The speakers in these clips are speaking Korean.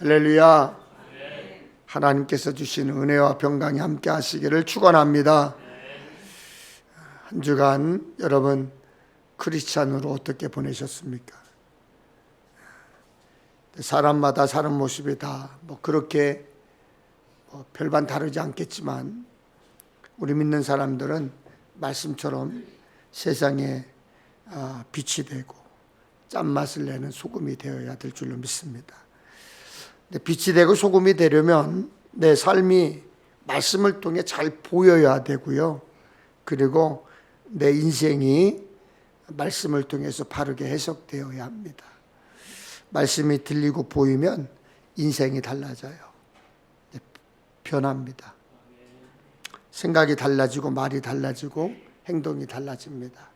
할렐루야. 하나님께서 주신 은혜와 평강이 함께 하시기를 축원합니다. 한 주간 여러분 크리스찬으로 어떻게 보내셨습니까? 사람마다 사는 모습이 다 그렇게 별반 다르지 않겠지만 우리 믿는 사람들은 말씀처럼 세상에 빛이 되고 짠맛을 내는 소금이 되어야 될 줄로 믿습니다. 빛이 되고 소금이 되려면 내 삶이 말씀을 통해 잘 보여야 되고요. 그리고 내 인생이 말씀을 통해서 바르게 해석되어야 합니다. 말씀이 들리고 보이면 인생이 달라져요. 변합니다. 생각이 달라지고 말이 달라지고 행동이 달라집니다.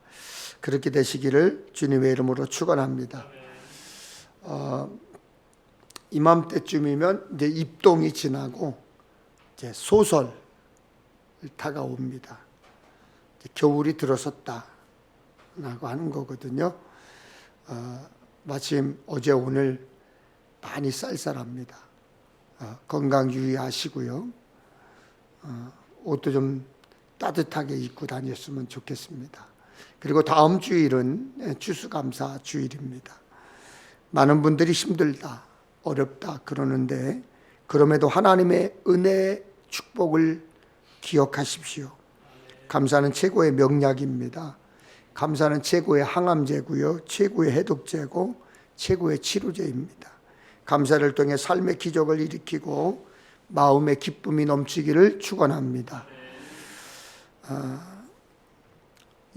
그렇게 되시기를 주님의 이름으로 축원합니다. 이맘때쯤이면 이제 입동이 지나고 이제 소설 다가옵니다. 이제 겨울이 들어섰다라고 하는 거거든요. 마침 어제 오늘 많이 쌀쌀합니다. 건강 유의하시고요. 옷도 좀 따뜻하게 입고 다녔으면 좋겠습니다. 그리고 다음 주일은 추수감사 주일입니다. 많은 분들이 힘들다, 어렵다 그러는데 그럼에도 하나님의 은혜의 축복을 기억하십시오. 감사는 최고의 명약입니다. 감사는 최고의 항암제고요, 최고의 해독제고 최고의 치료제입니다. 감사를 통해 삶의 기적을 일으키고 마음의 기쁨이 넘치기를 축원합니다.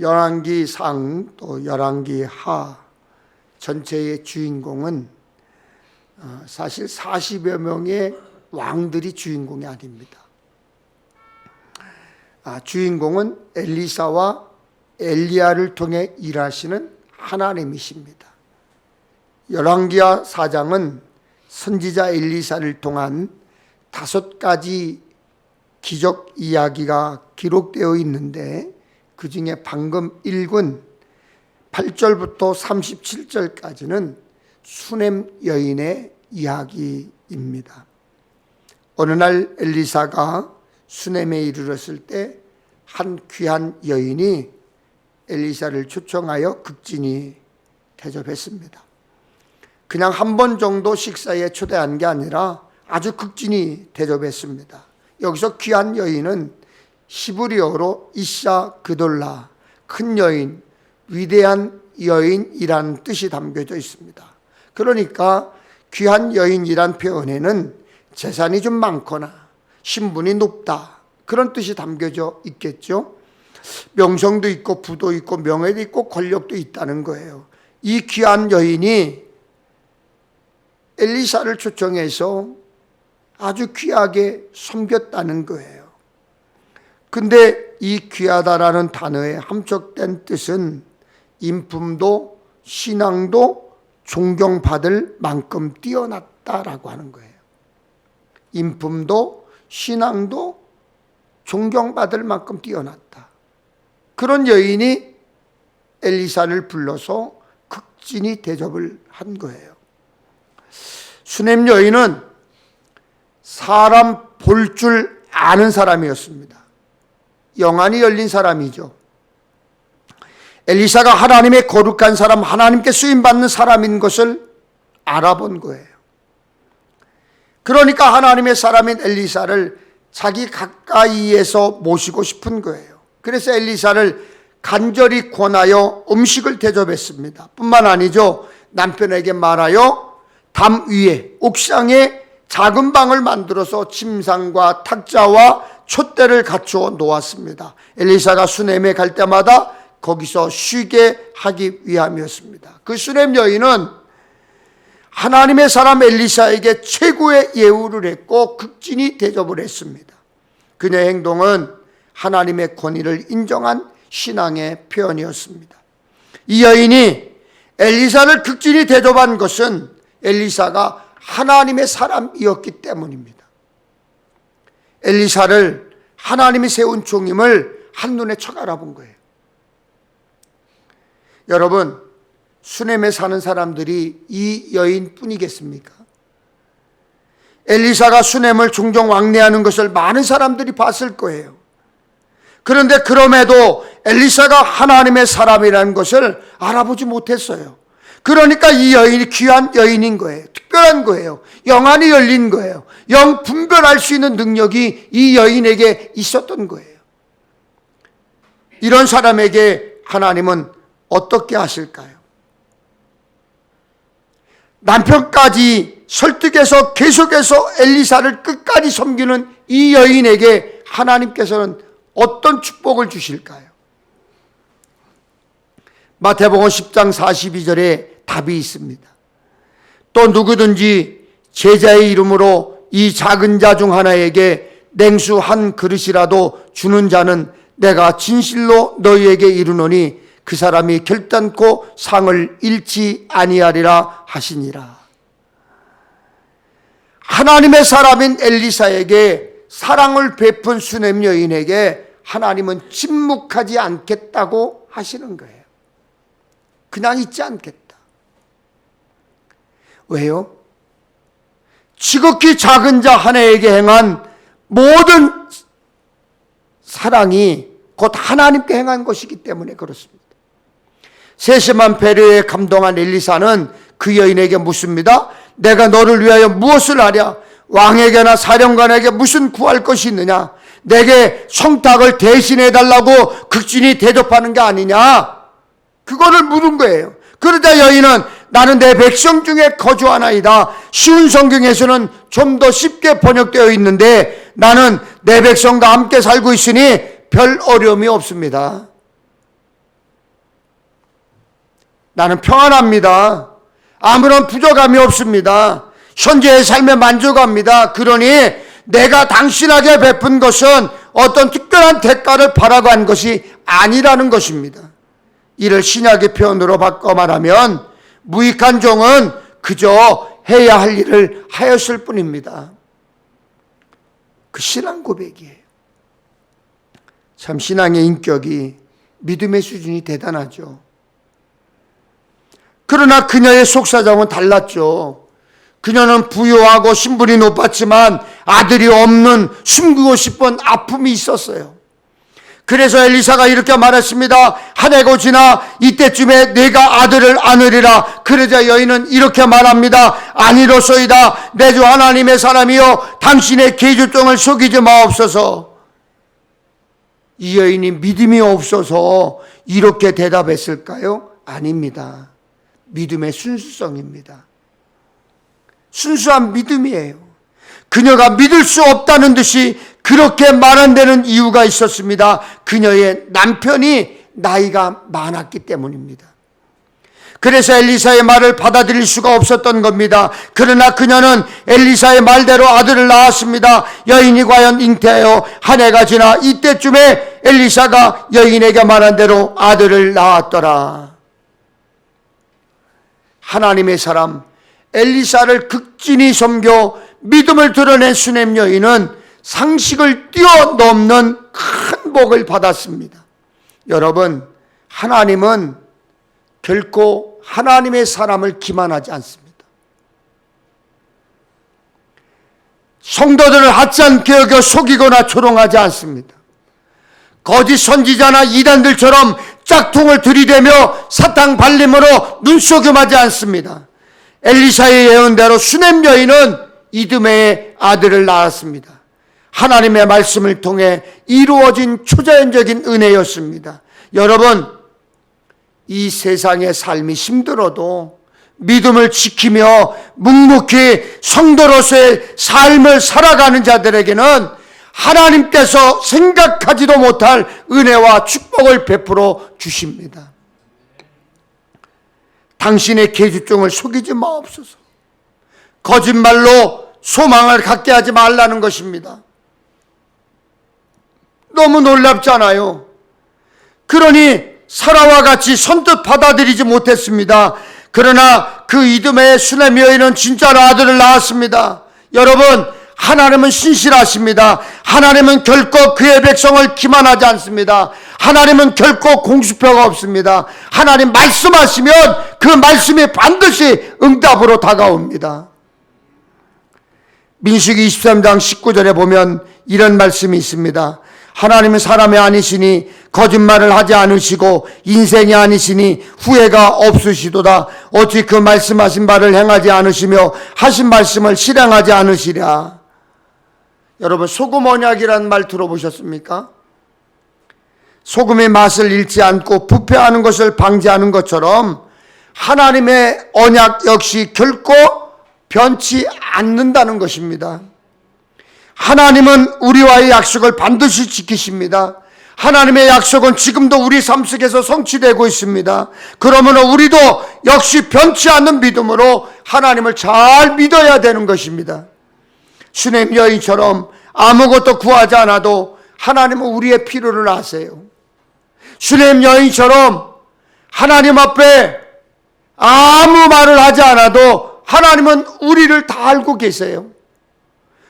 열왕기상 또 열왕기하 전체의 주인공은 사실 40여 명의 왕들이 주인공이 아닙니다. 주인공은 엘리사와 엘리야를 통해 일하시는 하나님이십니다. 열왕기하 4장은 선지자 엘리사를 통한 5가지 기적 이야기가 기록되어 있는데 그 중에 방금 읽은 8절부터 37절까지는 수넴 여인의 이야기입니다. 어느 날 엘리사가 수넴에 이르렀을 때 한 귀한 여인이 엘리사를 초청하여 극진히 대접했습니다. 그냥 한 번 정도 식사에 초대한 게 아니라 아주 극진히 대접했습니다. 여기서 귀한 여인은 히브리어로 이샤 그돌라, 큰 여인, 위대한 여인이라는 뜻이 담겨져 있습니다. 그러니까 귀한 여인이란 표현에는 재산이 좀 많거나 신분이 높다 그런 뜻이 담겨져 있겠죠. 명성도 있고 부도 있고 명예도 있고 권력도 있다는 거예요. 이 귀한 여인이 엘리사를 초청해서 아주 귀하게 섬겼다는 거예요. 근데 이 귀하다라는 단어에 함축된 뜻은 인품도 신앙도 존경받을 만큼 뛰어났다라고 하는 거예요. 인품도 신앙도 존경받을 만큼 뛰어났다. 그런 여인이 엘리사를 불러서 극진히 대접을 한 거예요. 수넴 여인은 사람 볼 줄 아는 사람이었습니다. 영안이 열린 사람이죠. 엘리사가 하나님의 거룩한 사람, 하나님께 쓰임받는 사람인 것을 알아본 거예요. 그러니까 하나님의 사람인 엘리사를 자기 가까이에서 모시고 싶은 거예요. 그래서 엘리사를 간절히 권하여 음식을 대접했습니다. 뿐만 아니죠. 남편에게 말하여 담 위에 옥상에 작은 방을 만들어서 침상과 탁자와 촛대를 갖추어 놓았습니다. 엘리사가 수넴에 갈 때마다 거기서 쉬게 하기 위함이었습니다. 그 수넴 여인은 하나님의 사람 엘리사에게 최고의 예우를 했고 극진히 대접을 했습니다. 그녀의 행동은 하나님의 권위를 인정한 신앙의 표현이었습니다. 이 여인이 엘리사를 극진히 대접한 것은 엘리사가 하나님의 사람이었기 때문입니다. 엘리사를 하나님이 세운 종임을 한눈에 척 알아본 거예요. 여러분, 수넴에 사는 사람들이 이 여인뿐이겠습니까? 엘리사가 수넴을 종종 왕래하는 것을 많은 사람들이 봤을 거예요. 그런데 그럼에도 엘리사가 하나님의 사람이라는 것을 알아보지 못했어요. 그러니까 이 여인이 귀한 여인인 거예요. 특별한 거예요. 영안이 열린 거예요. 영 분별할 수 있는 능력이 이 여인에게 있었던 거예요. 이런 사람에게 하나님은 어떻게 하실까요? 남편까지 설득해서 계속해서 엘리사를 끝까지 섬기는 이 여인에게 하나님께서는 어떤 축복을 주실까요? 마태복음 10장 42절에 답이 있습니다. 또 누구든지 제자의 이름으로 이 작은 자 중 하나에게 냉수 한 그릇이라도 주는 자는 내가 진실로 너희에게 이르노니 그 사람이 결단코 상을 잃지 아니하리라 하시니라. 하나님의 사람인 엘리사에게 사랑을 베푼 수넴 여인에게 하나님은 침묵하지 않겠다고 하시는 거예요. 그냥 있지 않겠다. 왜요? 지극히 작은 자 하나에게 행한 모든 사랑이 곧 하나님께 행한 것이기 때문에 그렇습니다. 세심한 배려에 감동한 엘리사는 그 여인에게 묻습니다. 내가 너를 위하여 무엇을 하랴? 왕에게나 사령관에게 무슨 구할 것이 있느냐? 내게 성탁을 대신해 달라고 극진히 대접하는 게 아니냐? 그거를 물은 거예요. 그러자 여인은 나는 내 백성 중에 거주하나이다. 쉬운 성경에서는 좀 더 쉽게 번역되어 있는데 나는 내 백성과 함께 살고 있으니 별 어려움이 없습니다. 나는 평안합니다. 아무런 부족함이 없습니다. 현재의 삶에 만족합니다. 그러니 내가 당신에게 베푼 것은 어떤 특별한 대가를 바라고 한 것이 아니라는 것입니다. 이를 신약의 표현으로 바꿔 말하면 무익한 종은 그저 해야 할 일을 하였을 뿐입니다. 그 신앙 고백이에요. 참 신앙의 인격이 믿음의 수준이 대단하죠. 그러나 그녀의 속사정은 달랐죠. 그녀는 부유하고 신분이 높았지만 아들이 없는 숨기고 싶은 아픔이 있었어요. 그래서 엘리사가 이렇게 말했습니다. 한 해가 지나 이때쯤에 내가 아들을 안으리라. 그러자 여인은 이렇게 말합니다. 아니로소이다. 내 주 하나님의 사람이여 당신의 계주종을 속이지 마옵소서. 이 여인이 믿음이 없어서 이렇게 대답했을까요? 아닙니다. 믿음의 순수성입니다. 순수한 믿음이에요. 그녀가 믿을 수 없다는 듯이 그렇게 말한 데는 이유가 있었습니다. 그녀의 남편이 나이가 많았기 때문입니다. 그래서 엘리사의 말을 받아들일 수가 없었던 겁니다. 그러나 그녀는 엘리사의 말대로 아들을 낳았습니다. 여인이 과연 잉태하여 한 해가 지나 이때쯤에 엘리사가 여인에게 말한 대로 아들을 낳았더라. 하나님의 사람 엘리사를 극진히 섬겨 믿음을 드러낸 수넴 여인은 상식을 뛰어넘는 큰 복을 받았습니다. 여러분, 하나님은 결코 하나님의 사람을 기만하지 않습니다. 성도들을 하찮게 여겨 속이거나 조롱하지 않습니다. 거짓 선지자나 이단들처럼 짝퉁을 들이대며 사탕 발림으로 눈속임하지 않습니다. 엘리사의 예언대로 수넴 여인은 이드메의 아들을 낳았습니다. 하나님의 말씀을 통해 이루어진 초자연적인 은혜였습니다. 여러분, 이 세상의 삶이 힘들어도 믿음을 지키며 묵묵히 성도로서의 삶을 살아가는 자들에게는 하나님께서 생각하지도 못할 은혜와 축복을 베풀어 주십니다. 당신의 계주종을 속이지 마옵소서. 거짓말로 소망을 갖게 하지 말라는 것입니다. 너무 놀랍잖아요. 그러니 사라와 같이 선뜻 받아들이지 못했습니다. 그러나 그 이드메의 수넴 여인은 진짜로 아들을 낳았습니다. 여러분, 하나님은 신실하십니다. 하나님은 결코 그의 백성을 기만하지 않습니다. 하나님은 결코 공수표가 없습니다. 하나님 말씀하시면 그 말씀이 반드시 응답으로 다가옵니다. 민수기 23장 19절에 보면 이런 말씀이 있습니다. 하나님은 사람이 아니시니 거짓말을 하지 않으시고 인생이 아니시니 후회가 없으시도다. 어찌 그 말씀하신 바를 행하지 않으시며 하신 말씀을 실행하지 않으시랴. 여러분, 소금 언약이라는 말 들어보셨습니까? 소금의 맛을 잃지 않고 부패하는 것을 방지하는 것처럼 하나님의 언약 역시 결코 변치 않는다는 것입니다. 하나님은 우리와의 약속을 반드시 지키십니다. 하나님의 약속은 지금도 우리 삶 속에서 성취되고 있습니다. 그러므로 우리도 역시 변치 않는 믿음으로 하나님을 잘 믿어야 되는 것입니다. 수넴 여인처럼 아무것도 구하지 않아도 하나님은 우리의 필요를 아세요. 수넴 여인처럼 하나님 앞에 아무 말을 하지 않아도 하나님은 우리를 다 알고 계세요.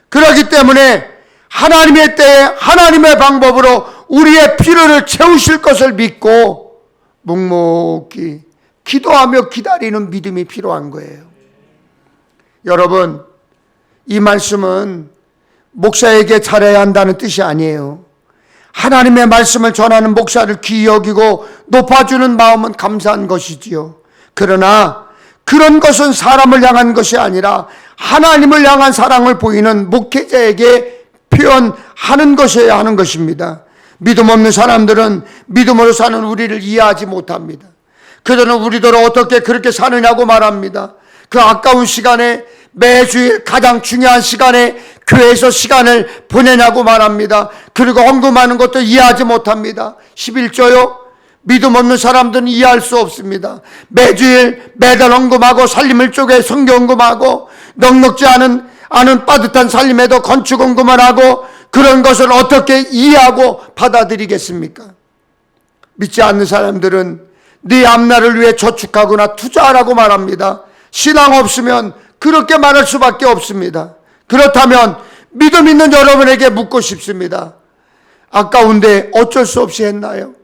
그렇기 때문에 하나님의 때에 하나님의 방법으로 우리의 필요를 채우실 것을 믿고 묵묵히 기도하며 기다리는 믿음이 필요한 거예요. 여러분, 이 말씀은 목사에게 잘해야 한다는 뜻이 아니에요. 하나님의 말씀을 전하는 목사를 귀히 여기고 높아주는 마음은 감사한 것이지요. 그러나 그런 것은 사람을 향한 것이 아니라 하나님을 향한 사랑을 보이는 목회자에게 표현하는 것이어야 하는 것입니다. 믿음 없는 사람들은 믿음으로 사는 우리를 이해하지 못합니다. 그들은 우리들을 어떻게 그렇게 사느냐고 말합니다. 그 아까운 시간에 매주일 가장 중요한 시간에 교회에서 시간을 보내냐고 말합니다. 그리고 헌금하는 것도 이해하지 못합니다. 11조요? 믿음 없는 사람들은 이해할 수 없습니다. 매주일 매달 헌금하고 살림을 쪼개 성경 헌금하고 넉넉지 않은 빠듯한 살림에도 건축 헌금을 하고 그런 것을 어떻게 이해하고 받아들이겠습니까? 믿지 않는 사람들은 네 앞날을 위해 저축하거나 투자하라고 말합니다. 신앙 없으면 그렇게 말할 수밖에 없습니다. 그렇다면 믿음 있는 여러분에게 묻고 싶습니다. 아까운데 어쩔 수 없이 했나요?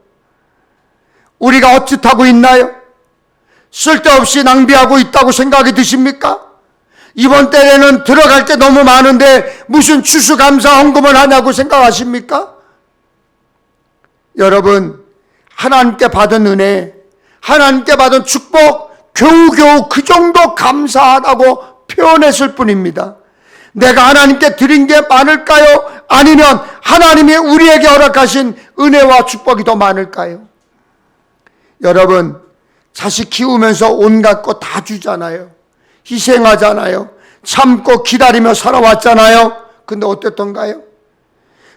우리가 어찌하고 있나요? 쓸데없이 낭비하고 있다고 생각이 드십니까? 이번 때에는 들어갈 게 너무 많은데 무슨 추수감사 헌금을 하냐고 생각하십니까? 여러분, 하나님께 받은 은혜, 하나님께 받은 축복 겨우겨우 그 정도 감사하다고 표현했을 뿐입니다. 내가 하나님께 드린 게 많을까요? 아니면 하나님이 우리에게 허락하신 은혜와 축복이 더 많을까요? 여러분, 자식 키우면서 온갖 거 다 주잖아요. 희생하잖아요. 참고 기다리며 살아왔잖아요. 근데 어땠던가요?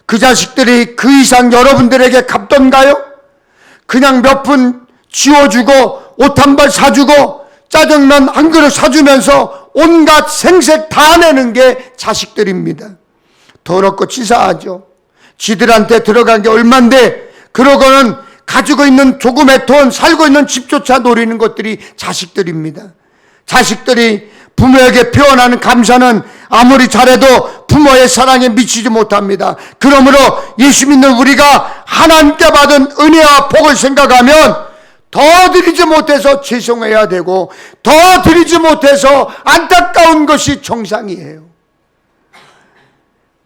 그 자식들이 그 이상 여러분들에게 갚던가요? 그냥 몇 푼 쥐어주고 옷 한 벌 사주고 짜장면 한 그릇 사주면서 온갖 생색 다 내는 게 자식들입니다. 더럽고 치사하죠. 지들한테 들어간 게 얼만데 그러고는 가지고 있는 조금의 돈, 살고 있는 집조차 노리는 것들이 자식들입니다. 자식들이 부모에게 표현하는 감사는 아무리 잘해도 부모의 사랑에 미치지 못합니다. 그러므로 예수 믿는 우리가 하나님께 받은 은혜와 복을 생각하면 더 드리지 못해서 죄송해야 되고 더 드리지 못해서 안타까운 것이 정상이에요.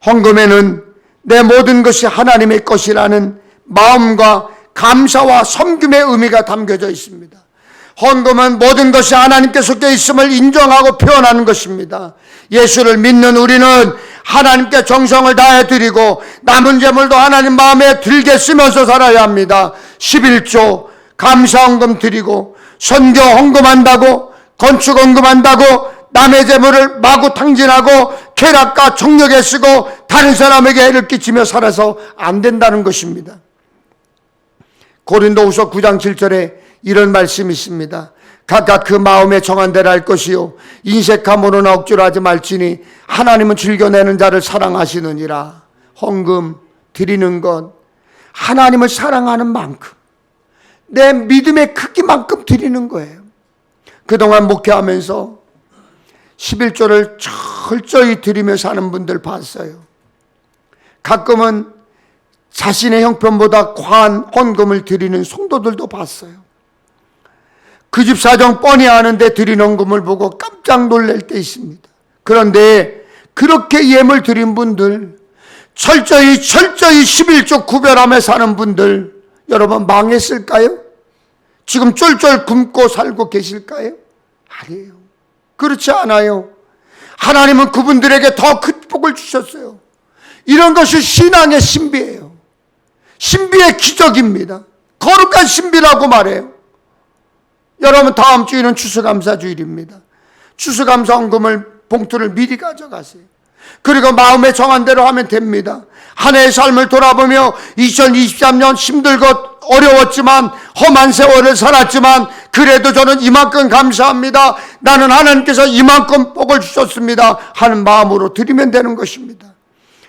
헌금에는 내 모든 것이 하나님의 것이라는 마음과 감사와 섬김의 의미가 담겨져 있습니다. 헌금은 모든 것이 하나님께 속해 있음을 인정하고 표현하는 것입니다. 예수를 믿는 우리는 하나님께 정성을 다해 드리고 남은 재물도 하나님 마음에 들게 쓰면서 살아야 합니다. 11조 감사헌금 드리고 선교 헌금한다고 건축 헌금한다고 남의 재물을 마구 탕진하고 쾌락과 정력에 쓰고 다른 사람에게 해를 끼치며 살아서 안 된다는 것입니다. 고린도후서 9장 7절에 이런 말씀이 있습니다. 각각 그 마음에 정한 대로 할 것이요 인색함으로나 억지로 하지 말지니 하나님은 즐겨내는 자를 사랑하시느니라. 헌금 드리는 것, 하나님을 사랑하는 만큼 내 믿음의 크기만큼 드리는 거예요. 그동안 목회하면서 11조를 철저히 드리며 사는 분들 봤어요. 가끔은 자신의 형편보다 과한 헌금을 드리는 성도들도 봤어요. 그 집 사정 뻔히 아는데 드린 헌금을 보고 깜짝 놀랄 때 있습니다. 그런데 그렇게 예물 드린 분들, 철저히 11조 구별하며 사는 분들, 여러분 망했을까요? 지금 쫄쫄 굶고 살고 계실까요? 아니에요. 그렇지 않아요. 하나님은 그분들에게 더 큰 복을 주셨어요. 이런 것이 신앙의 신비예요. 신비의 기적입니다. 거룩한 신비라고 말해요. 여러분 다음 주일은 추수감사주일입니다. 추수감사헌금을 봉투를 미리 가져가세요. 그리고 마음에 정한 대로 하면 됩니다. 한 해의 삶을 돌아보며 2023년 힘들고 어려웠지만 험한 세월을 살았지만 그래도 저는 이만큼 감사합니다. 나는 하나님께서 이만큼 복을 주셨습니다 하는 마음으로 드리면 되는 것입니다.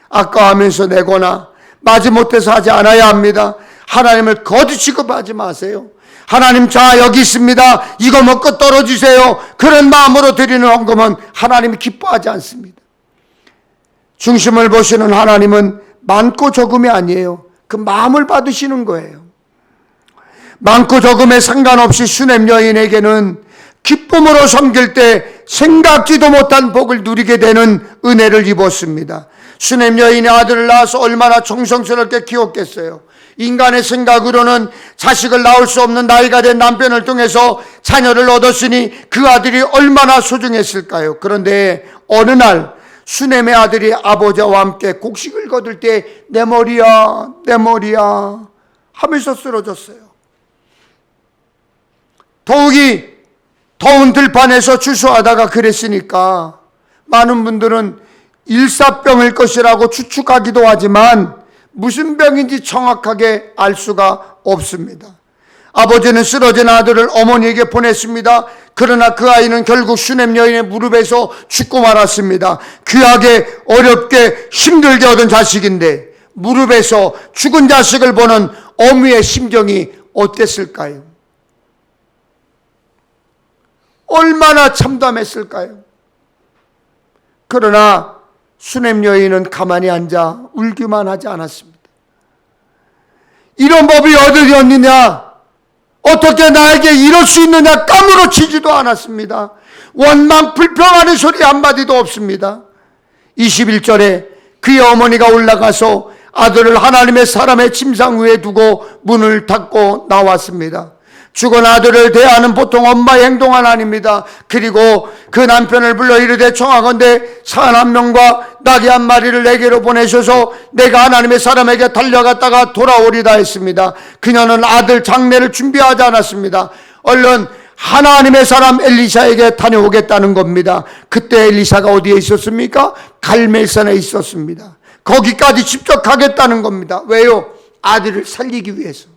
아까워하면서 내거나 마지못해서 하지 않아야 합니다. 하나님을 거짓 취급하지 마세요. 하나님, 자 여기 있습니다. 이거 먹고 떨어주세요. 그런 마음으로 드리는 헌금은 하나님이 기뻐하지 않습니다. 중심을 보시는 하나님은 많고 적음이 아니에요. 그 마음을 받으시는 거예요. 많고 적음에 상관없이 수냄 여인에게는 기쁨으로 섬길 때 생각지도 못한 복을 누리게 되는 은혜를 입었습니다. 수냄 여인의 아들을 낳아서 얼마나 정성스럽게 키웠겠어요. 인간의 생각으로는 자식을 낳을 수 없는 나이가 된 남편을 통해서 자녀를 얻었으니 그 아들이 얼마나 소중했을까요? 그런데 어느 날 수냄의 아들이 아버지와 함께 곡식을 거둘 때 내 머리야, 내 머리야 하면서 쓰러졌어요. 더욱이 더운 들판에서 주소하다가 그랬으니까 많은 분들은 일사병일 것이라고 추측하기도 하지만 무슨 병인지 정확하게 알 수가 없습니다. 아버지는 쓰러진 아들을 어머니에게 보냈습니다. 그러나 그 아이는 결국 수냄 여인의 무릎에서 죽고 말았습니다. 귀하게 어렵게 힘들게 얻은 자식인데 무릎에서 죽은 자식을 보는 어미의 심정이 어땠을까요? 얼마나 참담했을까요? 그러나 수냄 여인은 가만히 앉아 울기만 하지 않았습니다. 이런 법이 어디 있느냐? 어떻게 나에게 이럴 수 있느냐? 까무러치지도 않았습니다. 원망 불평하는 소리 한마디도 없습니다. 21절에 그의 어머니가 올라가서 아들을 하나님의 사람의 침상 위에 두고 문을 닫고 나왔습니다. 죽은 아들을 대하는 보통 엄마의 행동은 아닙니다. 그리고 그 남편을 불러 이르되 청하건대 산 한 명과 나귀 한 마리를 내게로 보내셔서 내가 하나님의 사람에게 달려갔다가 돌아오리다 했습니다. 그녀는 아들 장례를 준비하지 않았습니다. 얼른 하나님의 사람 엘리사에게 다녀오겠다는 겁니다. 그때 엘리사가 어디에 있었습니까? 갈멜산에 있었습니다. 거기까지 직접 가겠다는 겁니다. 왜요? 아들을 살리기 위해서.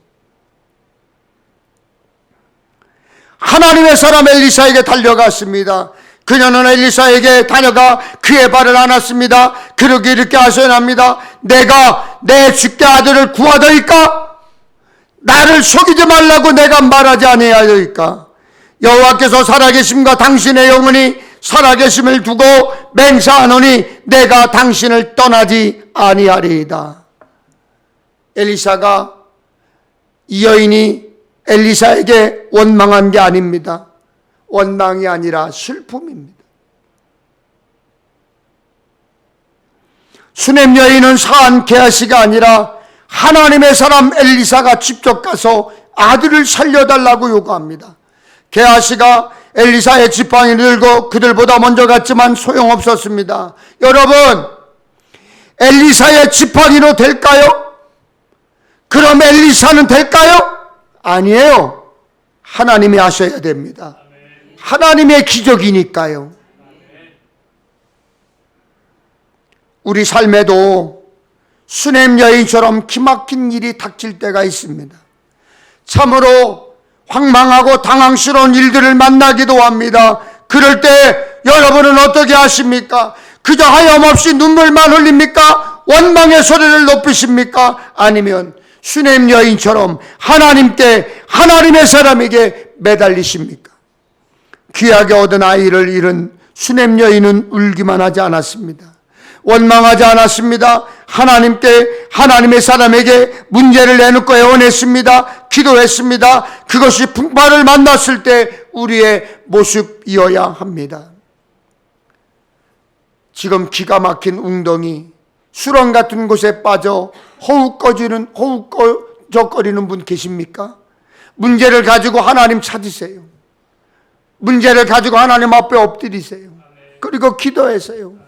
하나님의 사람 엘리사에게 달려갔습니다. 그녀는 엘리사에게 다녀가 그의 발을 안았습니다. 그러기 이렇게 하셔야합니다. 내가 내 주께 아들을 구하더이까? 나를 속이지 말라고 내가 말하지 아니하더이까? 여호와께서 살아계심과 당신의 영혼이 살아계심을 두고 맹세하노니 내가 당신을 떠나지 아니하리이다. 엘리사가 이 여인이 엘리사에게 원망한 게 아닙니다. 원망이 아니라 슬픔입니다. 수냄 여인은 사한 게하시가 아니라 하나님의 사람 엘리사가 직접 가서 아들을 살려달라고 요구합니다. 게하시가 엘리사의 지팡이를 들고 그들보다 먼저 갔지만 소용없었습니다. 여러분, 엘리사의 지팡이로 될까요? 그럼 엘리사는 될까요? 아니에요. 하나님이 하셔야 됩니다. 하나님의 기적이니까요. 우리 삶에도 수냄 여인처럼 기막힌 일이 닥칠 때가 있습니다. 참으로 황망하고 당황스러운 일들을 만나기도 합니다. 그럴 때 여러분은 어떻게 하십니까? 그저 하염없이 눈물만 흘립니까? 원망의 소리를 높이십니까? 아니면 수냄 여인처럼 하나님께, 하나님의 사람에게 매달리십니까? 귀하게 얻은 아이를 잃은 수냄 여인은 울기만 하지 않았습니다. 원망하지 않았습니다. 하나님께, 하나님의 사람에게 문제를 내놓고 애원했습니다. 기도했습니다. 그것이 풍파를 만났을 때 우리의 모습이어야 합니다. 지금 기가 막힌 웅덩이, 수렁 같은 곳에 빠져 허우적거리는 분 계십니까? 문제를 가지고 하나님 찾으세요. 문제를 가지고 하나님 앞에 엎드리세요. 그리고 기도하세요.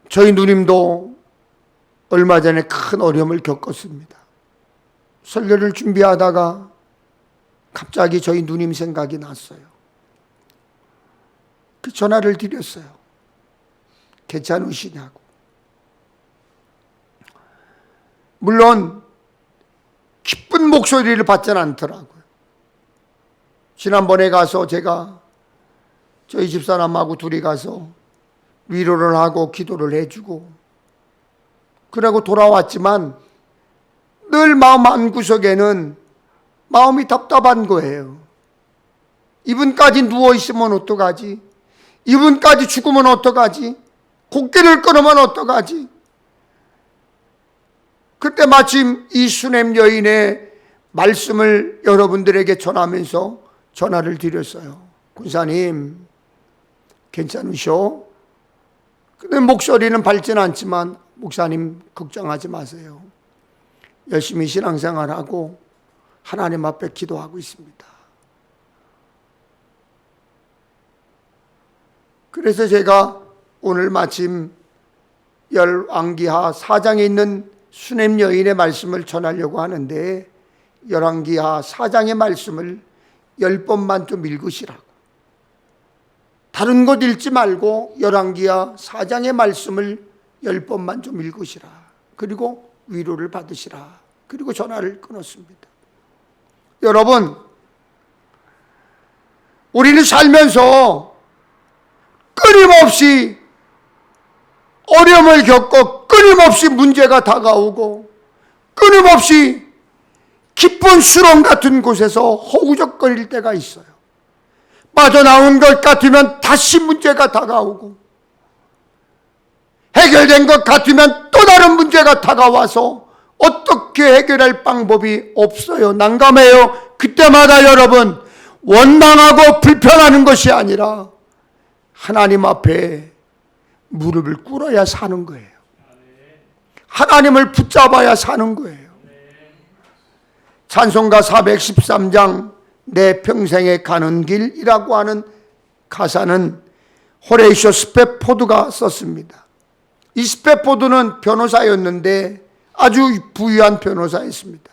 저희 누님도 얼마 전에 큰 어려움을 겪었습니다. 설교를 준비하다가 갑자기 저희 누님 생각이 났어요. 그 전화를 드렸어요. 괜찮으시냐고. 물론 기쁜 목소리를 받지는 않더라고요. 지난번에 가서 제가 저희 집사람하고 둘이 가서 위로를 하고 기도를 해주고 그러고 돌아왔지만 늘 마음 한구석에는 마음이 답답한 거예요. 이분까지 누워있으면 어떡하지? 이분까지 죽으면 어떡하지? 곡기를 끊으면 어떡하지? 그때 마침 이 수냄 여인의 말씀을 여러분들에게 전하면서 전화를 드렸어요. 군사님, 괜찮으셔? 근데 목소리는 밝지는 않지만 목사님 걱정하지 마세요. 열심히 신앙생활하고 하나님 앞에 기도하고 있습니다. 그래서 제가 오늘 마침 열왕기하 4장에 있는 수냄 여인의 말씀을 전하려고 하는데 열왕기하 4장의 말씀을 10번만 좀 읽으시라고. 다른 것 읽지 말고 열왕기하 4장의 말씀을 10번만 좀 읽으시라. 그리고 위로를 받으시라. 그리고 전화를 끊었습니다. 여러분, 우리는 살면서 끊임없이 어려움을 겪고 끊임없이 문제가 다가오고 끊임없이 깊은 수렁 같은 곳에서 허우적거릴 때가 있어요. 빠져나온 것 같으면 다시 문제가 다가오고 해결된 것 같으면 또 다른 문제가 다가와서 어떻게 해결할 방법이 없어요. 난감해요. 그때마다 여러분 원망하고 불평하는 것이 아니라 하나님 앞에 무릎을 꿇어야 사는 거예요. 하나님을 붙잡아야 사는 거예요. 찬송가 413장 내 평생에 가는 길이라고 하는 가사는 호레이쇼 스페포드가 썼습니다. 이 스페포드는 변호사였는데 아주 부유한 변호사였습니다.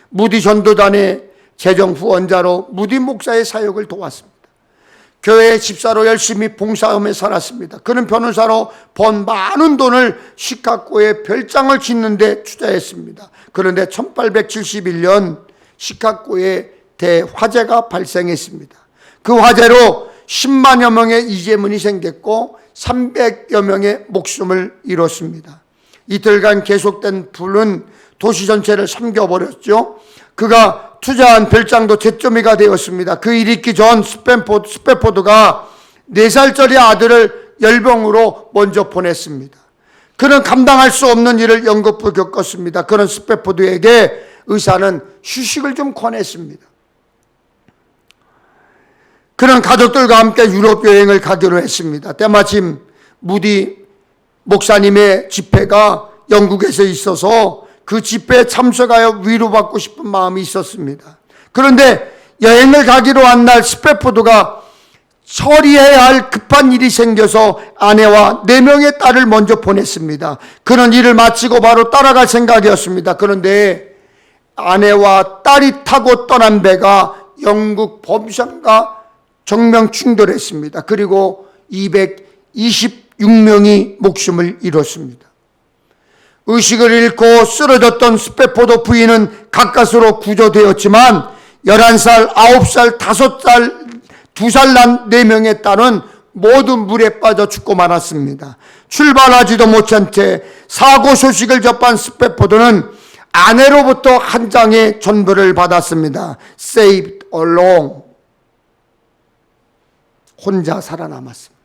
무디 전도단의 재정 후원자로 무디 목사의 사역을 도왔습니다. 교회 집사로 열심히 봉사하며 살았습니다. 그는 변호사로 번 많은 돈을 시카고에 별장을 짓는 데 투자했습니다. 그런데 1871년 시카고에 대화재가 발생했습니다. 그 화재로 10만여 명의 이재문이 생겼고 300여 명의 목숨을 잃었습니다. 이틀간 계속된 불은 도시 전체를 삼켜버렸죠. 그가 투자한 별장도 잿더미가 되었습니다. 그 일이 있기 전 스페포드가 4살짜리 아들을 열병으로 먼저 보냈습니다. 그는 감당할 수 없는 일을 연거푸 겪었습니다. 그런 스페포드에게 의사는 휴식을 좀 권했습니다. 그는 가족들과 함께 유럽 여행을 가기로 했습니다. 때마침 무디 목사님의 집회가 영국에서 있어서 그 집회에 참석하여 위로받고 싶은 마음이 있었습니다. 그런데 여행을 가기로 한 날 스페포드가 처리해야 할 급한 일이 생겨서 아내와 4명의 딸을 먼저 보냈습니다. 그는 일을 마치고 바로 따라갈 생각이었습니다. 그런데 아내와 딸이 타고 떠난 배가 영국 범상과 정면 충돌했습니다. 그리고 226명이 목숨을 잃었습니다. 의식을 잃고 쓰러졌던 스페포드 부인은 가까스로 구조되었지만 11살, 9살, 5살, 2살 난 4명의 딸은 모두 물에 빠져 죽고 말았습니다. 출발하지도 못한 채 사고 소식을 접한 스페포드는 아내로부터 한 장의 전부를 받았습니다. Saved alone. 혼자 살아남았습니다.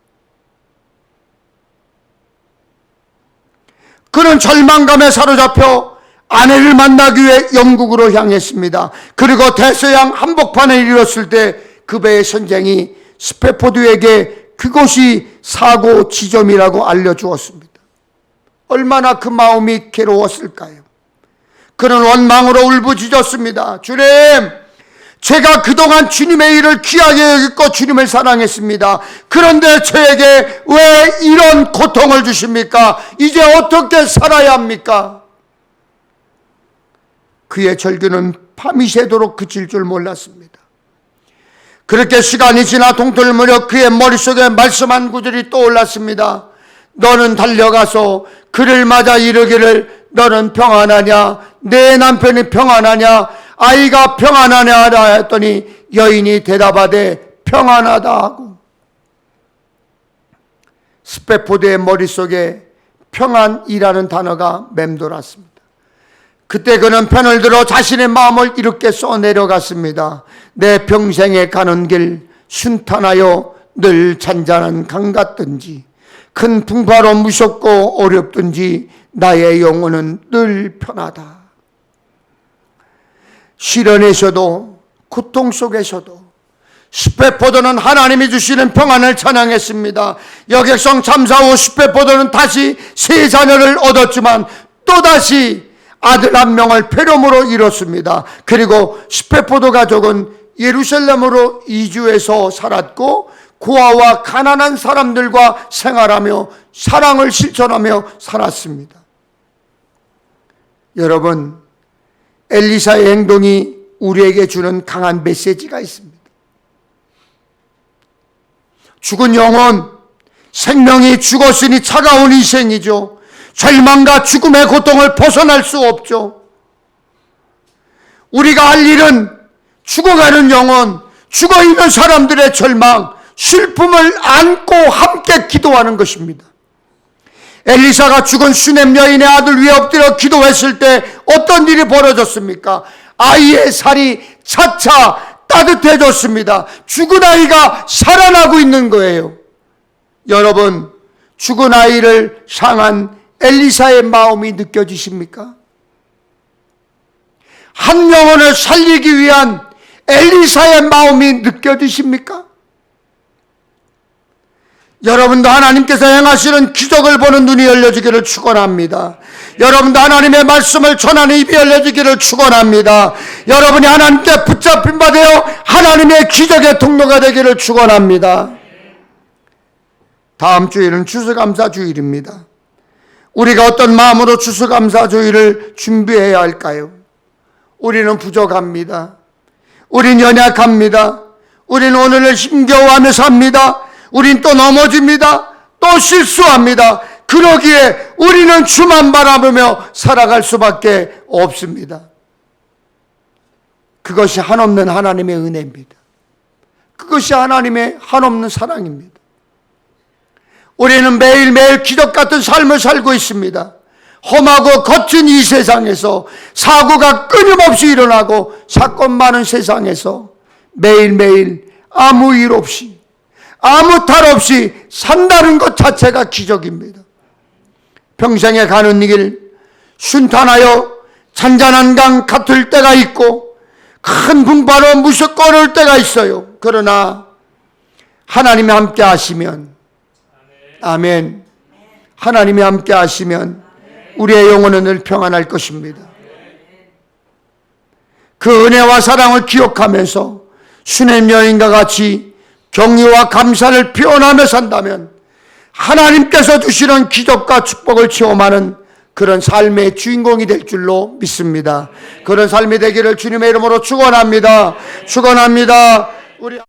그는 절망감에 사로잡혀 아내를 만나기 위해 영국으로 향했습니다. 그리고 대서양 한복판에 이르렀을 때 그 배의 선장이 스패포드에게 그곳이 사고 지점이라고 알려주었습니다. 얼마나 그 마음이 괴로웠을까요? 그는 원망으로 울부짖었습니다. 주님, 제가 그동안 주님의 일을 귀하게 여겼고 주님을 사랑했습니다. 그런데 저에게 왜 이런 고통을 주십니까? 이제 어떻게 살아야 합니까? 그의 절규는 밤이 새도록 그칠 줄 몰랐습니다. 그렇게 시간이 지나 동틀 무렵 그의 머릿속에 말씀 한 구절이 떠올랐습니다. 너는 달려가서 그를 맞아 이르기를 너는 평안하냐? 내 남편이 평안하냐? 아이가 평안하냐? 하라 했더니 여인이 대답하되 평안하다 하고, 스패포드의 머릿속에 평안이라는 단어가 맴돌았습니다. 그때 그는 편을 들어 자신의 마음을 이렇게 써내려갔습니다. 내 평생에 가는 길 순탄하여 늘 잔잔한 강 같든지 큰 풍파로 무섭고 어렵든지 나의 영혼은 늘 편하다. 시련에서도 고통 속에서도 스패포드는 하나님이 주시는 평안을 찬양했습니다. 여객선 참사 후 스패포드는 다시 세 자녀를 얻었지만 또다시 아들 한 명을 폐렴으로 잃었습니다. 그리고 스패포드 가족은 예루살렘으로 이주해서 살았고 고아와 가난한 사람들과 생활하며 사랑을 실천하며 살았습니다. 여러분, 엘리사의 행동이 우리에게 주는 강한 메시지가 있습니다. 죽은 영혼, 생명이 죽었으니 차가운 희생이죠. 절망과 죽음의 고통을 벗어날 수 없죠. 우리가 할 일은 죽어가는 영혼, 죽어있는 사람들의 절망, 슬픔을 안고 함께 기도하는 것입니다. 엘리사가 죽은 슈넴 여인의 아들 위에 엎드려 기도했을 때 어떤 일이 벌어졌습니까? 아이의 살이 차차 따뜻해졌습니다. 죽은 아이가 살아나고 있는 거예요. 여러분, 죽은 아이를 향한 엘리사의 마음이 느껴지십니까? 한 영혼을 살리기 위한 엘리사의 마음이 느껴지십니까? 여러분도 하나님께서 행하시는 기적을 보는 눈이 열려지기를 축원합니다. 여러분도 하나님의 말씀을 전하는 입이 열려지기를 축원합니다. 여러분이 하나님께 붙잡힌 바 되어 하나님의 기적의 통로가 되기를 축원합니다. 다음 주일은 추수감사 주일입니다. 우리가 어떤 마음으로 추수감사 주일을 준비해야 할까요? 우리는 부족합니다. 우린 연약합니다. 우린 오늘을 힘겨워하며 삽니다. 우린 또 넘어집니다. 또 실수합니다. 그러기에 우리는 주만 바라보며 살아갈 수밖에 없습니다. 그것이 한없는 하나님의 은혜입니다. 그것이 하나님의 한없는 사랑입니다. 우리는 매일매일 기적 같은 삶을 살고 있습니다. 험하고 거친 이 세상에서 사고가 끊임없이 일어나고 사건 많은 세상에서 매일매일 아무 일 없이 아무 탈 없이 산다는 것 자체가 기적입니다. 평생에 가는 길 순탄하여 잔잔한 강 같을 때가 있고 큰 풍파로 무섭고 어려울 때가 있어요. 그러나 하나님이 함께 하시면, 아멘, 하나님이 함께 하시면 우리의 영혼은 늘 평안할 것입니다. 그 은혜와 사랑을 기억하면서 슈넴 여인과 같이 경의와 감사를 표현하며 산다면 하나님께서 주시는 기적과 축복을 체험하는 그런 삶의 주인공이 될 줄로 믿습니다. 그런 삶이 되기를 주님의 이름으로 축원합니다. 축원합니다. 우리